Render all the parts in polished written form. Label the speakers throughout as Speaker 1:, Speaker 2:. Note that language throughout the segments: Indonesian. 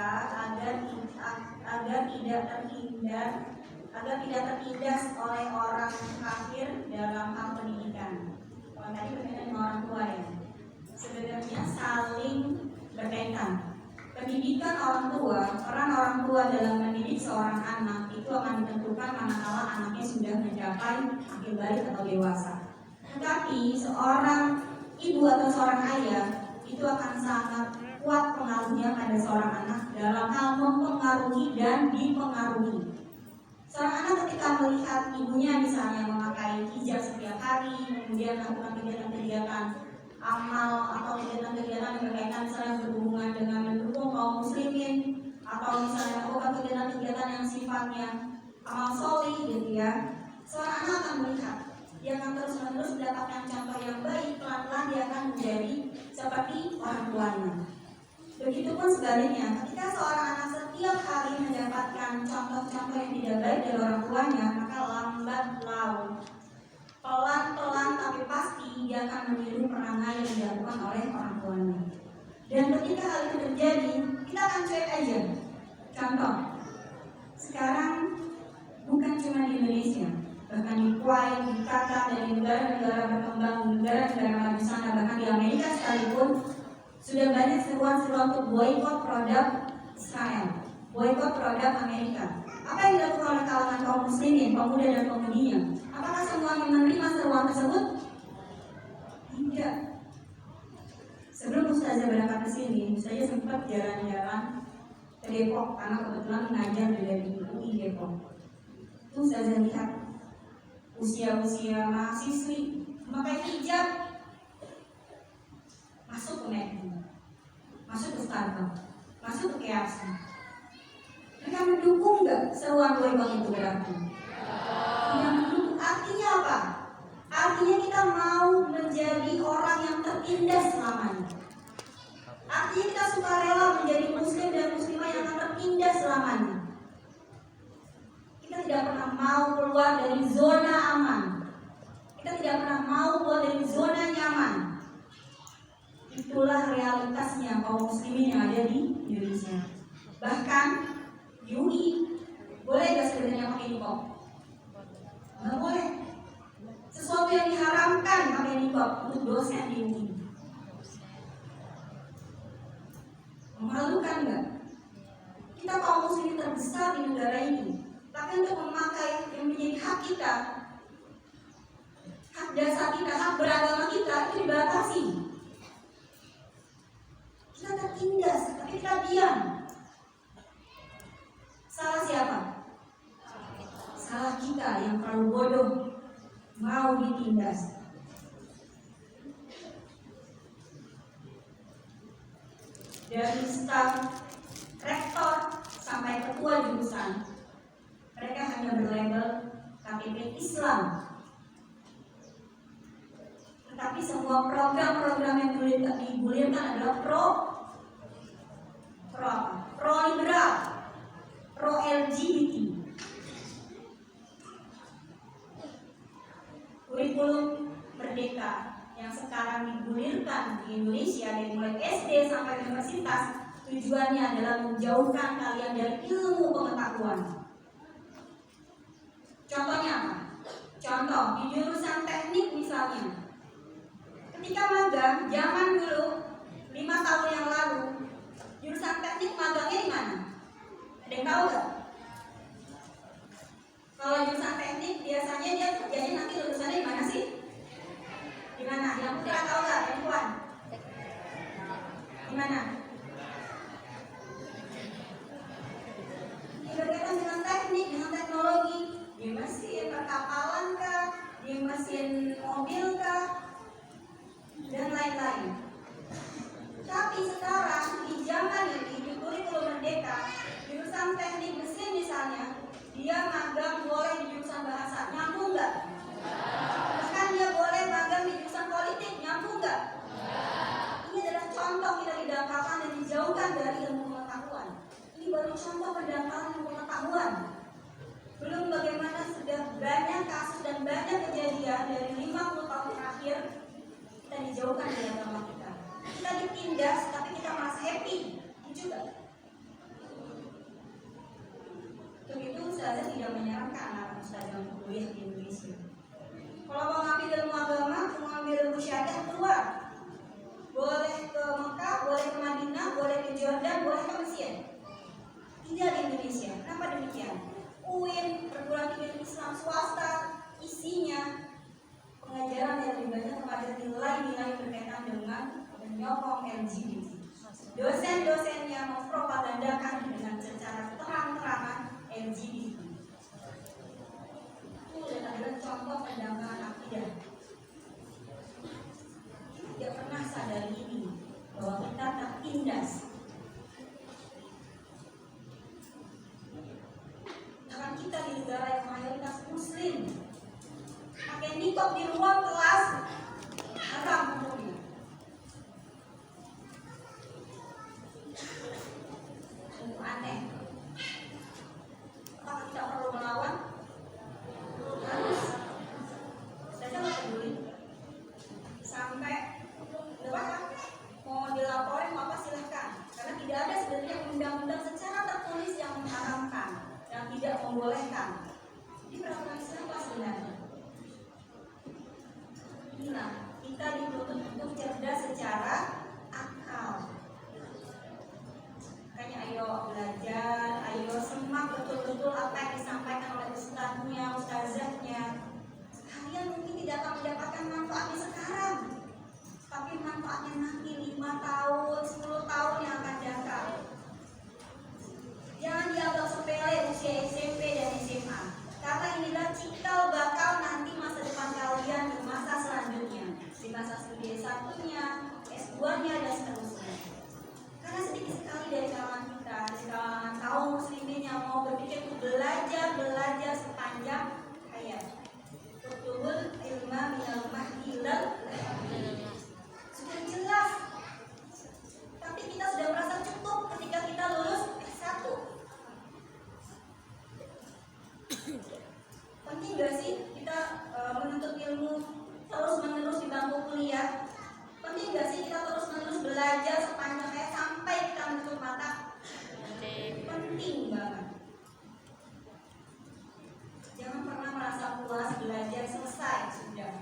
Speaker 1: kita agar tidak tertindas oleh orang kafir dalam hal pendidikan. Kalau tadi berkaitan dengan orang tua ya, sebenarnya saling berkaitan. Pendidikan orang tua, peran orang tua dalam mendidik seorang anak itu akan ditentukan manakala anaknya sudah mencapai akil balik atau dewasa. Tetapi seorang ibu atau seorang ayah itu akan sangat kuat pengaruhnya pada seorang anak dalam hal mempengaruhi dan dipengaruhi. Seorang anak ketika melihat ibunya misalnya memakai hijab setiap hari, kemudian melakukan kegiatan-kegiatan amal atau kegiatan-kegiatan yang berkaitan misalnya berhubungan dengan mendukung kaum muslimin, atau misalnya melakukan kegiatan-kegiatan yang sifatnya amal solih gitu ya, seorang anak akan melihat, dia akan terus-menerus mendapatkan contoh yang baik, pelan-pelan dia akan menjadi seperti orang tuanya. Begitupun sebaliknya, ketika seorang anak setiap hari mendapatkan contoh-contoh yang tidak baik dari orang tuanya, maka lambat laun, pelan-pelan tapi pasti dia akan meniru perangai yang dilakukan oleh orang tuanya. Dan ketika hal itu terjadi, kita akan cuek aja. Contoh, sekarang bukan cuma di Indonesia, bahkan di Kuwait, di Qatar, dan di negara-negara berkembang, negara-negara maju sana, bahkan di Amerika sekalipun, sudah banyak seruan-seruan untuk boikot produk Israel, boikot produk Amerika. Apa yang dilakukan oleh kalangan kaum muslimin, pemuda dan pemudinya? Apakah semuanya menerima seruan tersebut? Tidak. Sebelum Ustazah berangkat ke sini, saya sempat jalan-jalan ke Depok karena kebetulan mengajar di UI Depok. Itu Ustazah lihat usia-usia mahasiswi memakai hijab, masuk ke McD, masuk ke Starbucks, masuk ke KFC. Mereka mendukung nggak seruan boikot itu berarti? Yang mendukung artinya apa? Artinya kita mau menjadi orang yang tertindas selamanya. Artinya kita suka rela menjadi muslim dan muslimah yang akan tertindas selamanya. Kita tidak pernah mau keluar dari zona aman. Kita tidak pernah mau keluar dari zona nyaman. Itulah realitasnya kaum muslimin yang ada di Indonesia. Bahkan di UI boleh gak sebenarnya pakai niqab? Nggak boleh. Sesuatu yang diharamkan pakai niqab untuk dosen di UI. Memalukan nggak? Kita kaum muslimin terbesar di negara ini, tapi untuk memakai yang menjadi hak kita, hak dasar kita, hak beragama kita itu dibatasi. Kita tertindas, tapi kita diam. Salah siapa? Salah kita yang terlalu bodoh, mau ditindas. Dari staf rektor sampai ketua jurusan, mereka hanya berlabel KTP Islam. Tetapi semua program-program yang digulirkan adalah pro liberal, pro LGBT. Kurikulum Merdeka yang sekarang digulirkan di Indonesia dari mulai SD sampai universitas, tujuannya adalah menjauhkan kalian dari ilmu pengetahuan. Contohnya apa? Contoh di jurusan teknik misalnya, ketika magang zaman dulu 5 tahun yang lalu, jurusan teknik magangnya di mana? Ada yang tahu nggak? Kalau jurusan teknik biasanya dia kerjanya nanti lulusannya di mana sih? Di mana? Yang putra tahu nggak? Yang puan? Di mana? Berkaitan dengan teknik, dengan teknologi, di mesin perkapalan kah, di mesin mobil kah, dan lain-lain. Tapi sekarang di zaman ini di kurikulum Merdeka, jurusan teknik mesin misalnya, dia magang boleh di jurusan bahasa, nyambung nggak? Bahkan dia boleh magang di jurusan politik, nyambung nggak? Ini adalah contoh kita didangkalkan dan dijauhkan dari ilmu pengetahuan. Ini baru contoh pendangkalan ilmu pengetahuan. Belum bagaimana sudah banyak kasus dan banyak kejadian dari 50 tahun terakhir kita dijauhkan dari agama kita. Kita ditindas, tapi kita merasa happy. Juga menyokong LGBT. Dosen-dosennya mempropagandakan dengan secara terang-terangan LGBT. Itu adalah contoh pendangkalan akidah. Tidak pernah sadar ini bahwa kita tertindas. Bahkan kita di negara yang mayoritas Muslim, pakai niqab di ruang kelas haram hukumnya. Sungguh aneh. Apakah kita perlu melawan? Harus. Saya nggak peduli. Sampai mau dilaporin mau apa silahkan, karena tidak ada sebenarnya undang-undang secara tertulis yang mengharamkan, yang tidak membolehkan. Ini peraturan siapa sebenarnya? Inilah kita dituntut untuk cerdas secara akal. Makanya ayo belajar, ayo semak betul-betul apa yang disampaikan oleh ustadznya, ustazahnya. Kalian mungkin tidak akan mendapatkan manfaatnya sekarang, tapi manfaatnya nanti 5 tahun, 10 tahun yang akan datang. Jangan dianggap sepele usia SMP dan SMA, karena inilah cikal bakal nanti masa depan kalian di masa selanjutnya, di masa studi S1-nya, S2-nya, dan seterusnya. Karena sedikit sekali dari kalangan kita, dari kalangan kaum muslimin yang mau berpikir untuk belajar sepanjang hayat. Kutubul ilma minal mahdi ilal sudah jelas, tapi kita sudah merasa cukup ketika kita lulus S1. Penting gak sih kita menuntut ilmu terus-menerus di bangku kuliah? Penting gak sih kita terus-menerus belajar sepanjang hayat sampai kita menutup mata? Penting banget. Jangan pernah merasa puas belajar selesai sudah.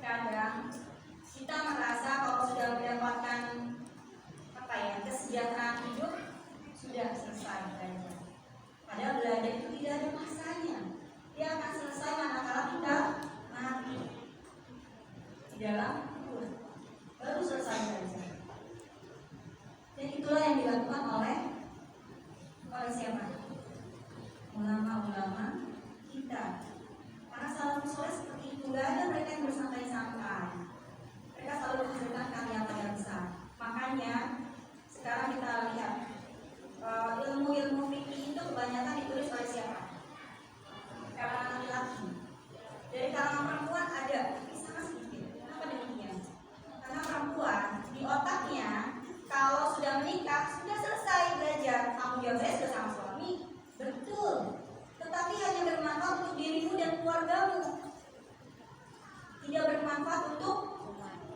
Speaker 1: Kadang kita merasa kalau sudah mendapatkan kesejahteraan hidup sudah selesai belajar. Padahal belajar itu tidak ada masanya. Dia akan selesai manakala kita mati di dalam kubur, baru selesai belajar. Dan itulah yang dilakukan oleh siapa? Ulama-ulama kita. Karena salafus saleh seperti itu, gak ada mereka yang bersantai-santai. Mereka selalu menghasilkan karya-karya besar. Makanya sekarang kita lihat ilmu-ilmu fikih itu kebanyakan ditulis oleh siapa? Kalangan laki-laki. Dari kalangan perempuan ada, tapi sangat sedikit. Kenapa demikian? Karena perempuan di otaknya kalau sudah menikah sudah selesai belajar, tanggung jawab saya sudah sama suami. Betul. Tetapi hanya bermanfaat untuk dirimu dan keluargamu, tidak bermanfaat untuk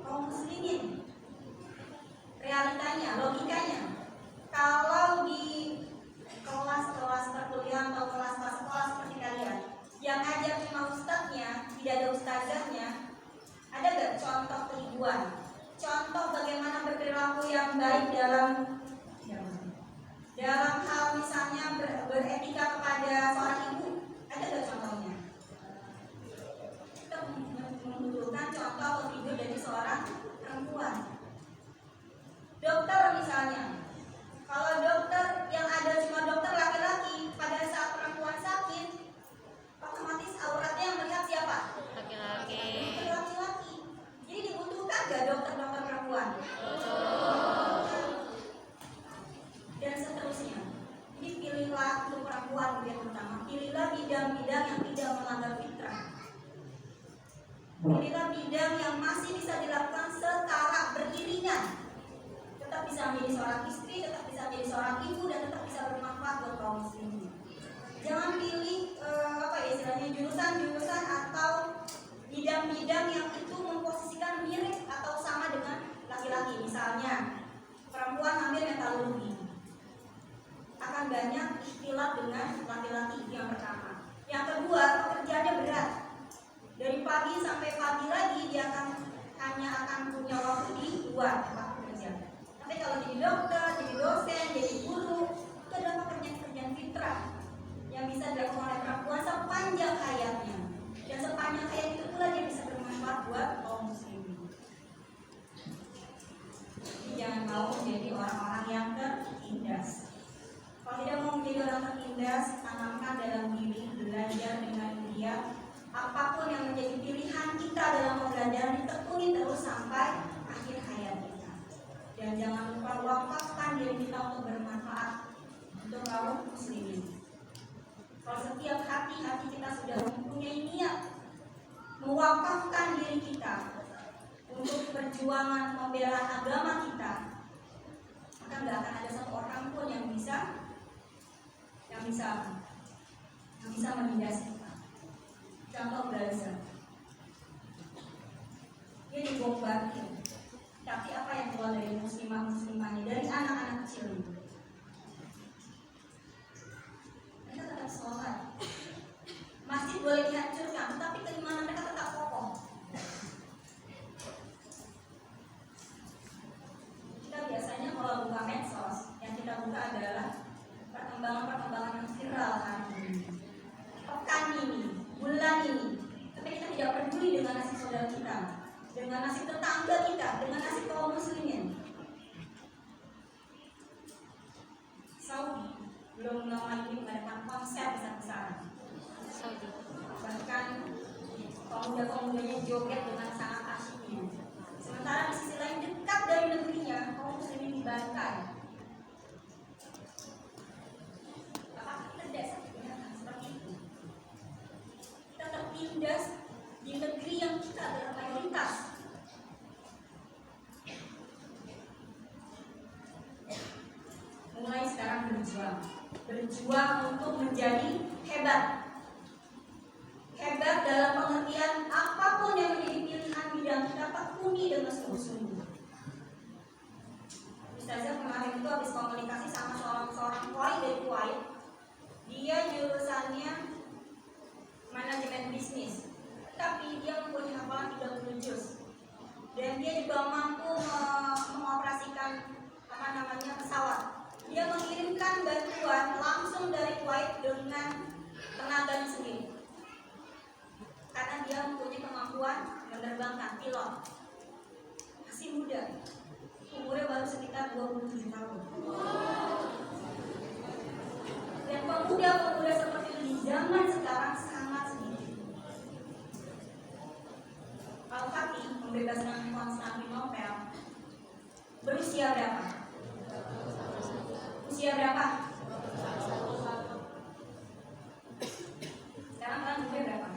Speaker 1: kaum muslimin. Realitanya, logikanya, kalau di kelas-kelas perkuliahan atau kelas-kelas sekolah seperti kalian, yang ngajar cuma ustadznya, tidak ada ustazahnya, ada gak contoh keibuan? Contoh bagaimana berperilaku yang baik dalam hal misalnya beretika kepada seorang ibu, ada gak contohnya? Kita membutuhkan contoh atau figur dari seorang perempuan. Dokter misalnya, kalau dokter yang ada cuma dokter laki-laki, pada saat perempuan sakit, otomatis auratnya yang melihat siapa?
Speaker 2: Laki-laki.
Speaker 1: Dokter laki-laki. Jadi dibutuhkan gak dokter-dokter perempuan? Dan seterusnya. Jadi pilihlah untuk perempuan yang pertama, pilihlah bidang-bidang yang tidak melanggar fitrah. Pilihlah bidang yang masih bisa dilakukan setara beriringan. Tetap bisa menjadi seorang istri, tetap bisa menjadi seorang ibu, dan tetap bisa bermanfaat buat kaum muslimin. Jangan pilih istilahnya jurusan-jurusan atau bidang-bidang yang itu memposisikan mirip atau sama dengan laki-laki. Misalnya perempuan ambil metalurgi, akan banyak ikhtilaf dengan laki-laki. Yang pertama. Yang kedua, pekerjaannya berat. Dari pagi sampai pagi lagi dia hanya akan punya waktu di luar tempat bekerja. Tapi kalau jadi dokter, jadi dosen, jadi guru, itu adalah pekerjaan-pekerjaan fitrah yang bisa dilakukan oleh perempuan sepanjang hayatnya. Dan sepanjang hayat itu pula dia bisa bermanfaat buat kaum muslimin. menjadi orang tertindas, tanamkan dalam diri, belajar dengan giat. Apapun yang menjadi pilihan kita dalam pembelajaran ditekuni terus sampai akhir hayat kita. Dan jangan lupa wakafkan diri kita untuk bermanfaat untuk kaum muslimin. Kalau setiap hati kita sudah mempunyai niat mewakafkan diri kita untuk perjuangan pembelaan agama kita, maka nggak akan ada satu orang pun yang bisa menindas kita. Contoh Gaza, dia dibombardir, tapi apa yang keluar dari muslimahnya, dari anak-anak kecil itu? Mereka tetap sholat. Masjid boleh dihancurkan, tapi keimanan mereka tetap kokoh. Kita biasanya kalau buka medsos, yang kita buka adalah perkembangan-perkembangan yang viral hari ini, pekan ini, bulan ini. Tapi kita tidak peduli dengan nasib saudara kita, dengan nasib tetangga kita, dengan nasib kaum muslimin. Saudi belum lama ini mengadakan konser besar-besaran. Bahkan pemuda-pemudanya joget dengan sangat asyiknya. Sementara di sisi lain dekat dari negerinya, kaum muslimin dibantai. Apakah kita tidak seperti itu? Kita tertindas di negeri yang kita adalah mayoritas. Mulai sekarang berjuang untuk menjadi hebat dalam pengertian apapun yang menjadi pilihan bidang kita tekuni dengan sungguh-sungguh. Ustazah kemarin itu habis komunikasi sama seorang koi dari Kuwait. Dia jurusannya manajemen bisnis, tapi dia mempunyai hafalan 30 juz, dan dia juga mampu mengoperasikan pesawat. Dia mengirimkan bantuan langsung dari Kuwait dengan tenaganya sendiri, karena dia mempunyai kemampuan menerbangkan pilot. Masih muda, umurnya baru sekitar 27 tahun. Dan pemuda-pemuda seperti itu di zaman sekarang sangat sedikit. Al-Fatih membebaskan Konstantinopel berusia berapa? Usia berapa? Sekarang kalian usia berapa?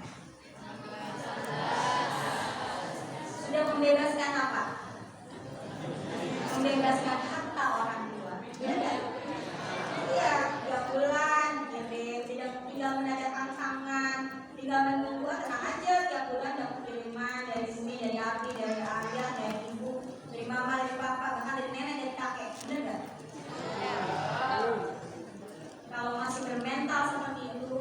Speaker 1: Sudah membebaskan apa? Membebaskan harta orang tua. Ya kan? Iya, 3 bulan, tidak tinggal menandakan tangan, tinggal menunggu, tenang aja, tiap bulan dapat kiriman dari sini, dari Abi, dari ayah, dari ibu, dari mama, dari papa, bahkan dari nenek, dari kakek. Benar nggak? Kalau masih bermental seperti itu,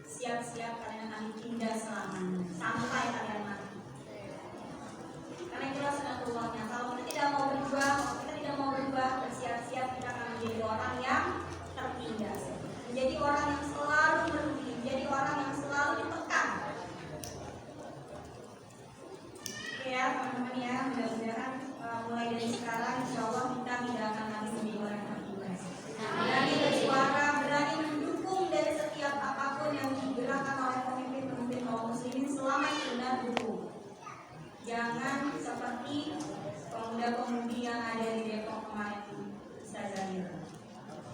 Speaker 1: siap-siap kalian akan ditindas selamanya sampai kalian mati. Karena itulah sunatullah-nya. Kalau kita tidak mau berubah, bersiap-siap kita akan menjadi orang yang tertindas, menjadi orang yang selalu merugi, menjadi orang yang selalu ditekan. Oke ya teman-teman ya, mudah-mudahan mulai dari sekarang insya Allah kita tidak akan lagi menjadi orang yang tertindas. Berani bersuara, berani mendukung dari setiap apapun yang digerakkan oleh pemimpin-pemimpin kaum muslimin selama itu benar hukum. Jangan seperti pemuda-pemudi yang ada di Depok kemarin, Ustazah Mira.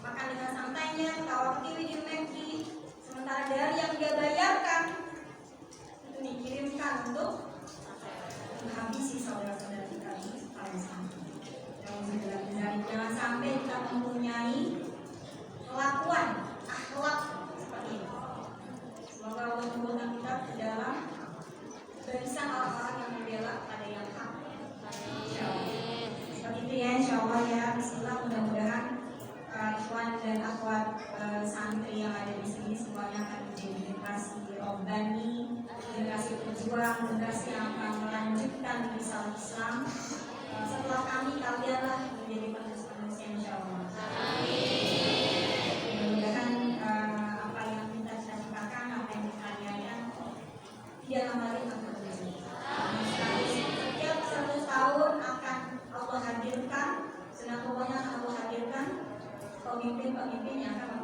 Speaker 1: Makan dengan santainya, tawa ketiwi di McD, sementara dari yang dia bayarkan itu dikirimkan untuk menghabisi saudara-saudara kita di Palestina. Jangan sampai kita mempunyai kelakuan akhlak seperti itu. Semoga Allah mengumpulkan kita ke dalam barisan orang-orang yang membela pada yang hak. Seperti itu ya, insya Allah ya. Bismillah, mudah-mudahan ikhwan dan akhwat santri yang ada di sini semuanya akan menjadi generasi robbani, generasi pejuang, generasi yang akan melanjutkan risalah Islam. Setelah kami, kalianlah menjadi penerus-penerus insya Allah. Mudah-mudahan apa yang kita cita-citakan, apa yang kita niatkan tidak lama lagi akan terjadi. Setiap 100 tahun akan Allah hadirkan, sunatullah-nya akan Allah hadirkan pemimpin-pemimpin yang akan